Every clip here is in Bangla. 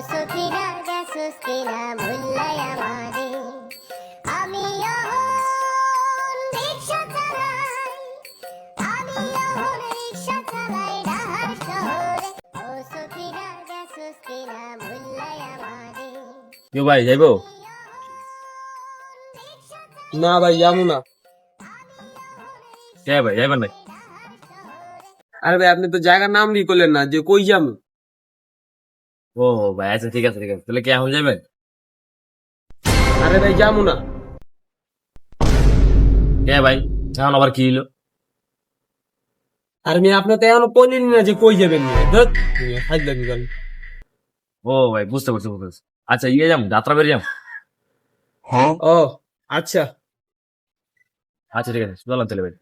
সখিরা গেছস কিনা ভুল্লাই আমারে আমি রিক্সা চালাই রিক্সা চালাই ঢাকার শহরে ও সখিরা গেছস কিনা ভুল্লাই আমারে কেউ ভাই যাইবো? না ভাই যাবো না। কে ভাই যাইবেন নাই? আরে ভাই আপনি তো জায়গার নাম দিয়ে করলেন না যে কই যাবো। ও ভাই আচ্ছা ঠিক আছে তাহলে কে এখন যাবেন? আরে ভাই যাবো না। কে ভাই এখন আবার কি হইলো? আর মেয়ে আপনার তো এখনো কইলেন না যে কই যাবেন হাজলামি করেন। ও ভাই বুঝতে পারছি আচ্ছা যাম যাত্রা বেরিয়ে যাম। ও আচ্ছা আচ্ছা ঠিক আছে চলাম তাহলে ভাই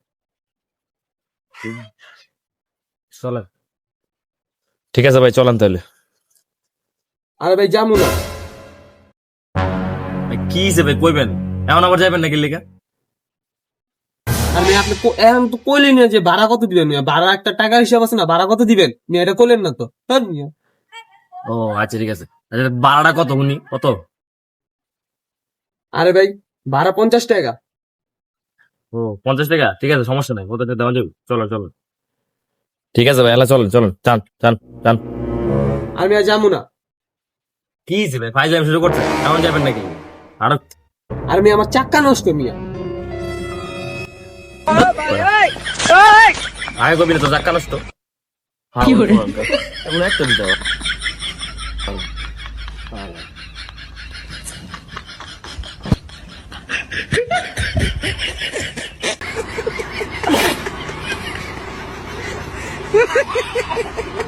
চলেন। ঠিক আছে ভাই চলাম তাহলে। আরে ভাই যাবো না। ভাই কি হিসেবে কইবেন এখন আবার যাবেন নাকি লেখা? আর মেয়ে আপনি এখন তো কইলেন না যে ভাড়া কত দিবেন মেয়ে, ভাড়া একটা টাকা হিসাব আছে না, ভাড়া কত দিবেন মেয়ে, এটা কইলেন না তো। ও আচ্ছা ঠিক আছে আচ্ছা ভাড়াটা কত উনি কত? আরে ভাই ভাড়া 50 টাকা। ও 50 টাকা ঠিক আছে সমস্যা নাই ওটা দেওয়া যাবে চলো চলো। ঠিক আছে ভাই এলা চলেন চলেন চান চান চান। আর মেয়ে যাবো না। কি হিসেবে ফাইজ আমি শুরু করছে এমন যাবেন নাকি আরো? আর মেয়ে আমার চাক্কা নষ্ট মিয়া। আগে কবি না তো চাক্কা নষ্ট এমন একটা দিতে হবে। Ha ha ha ha!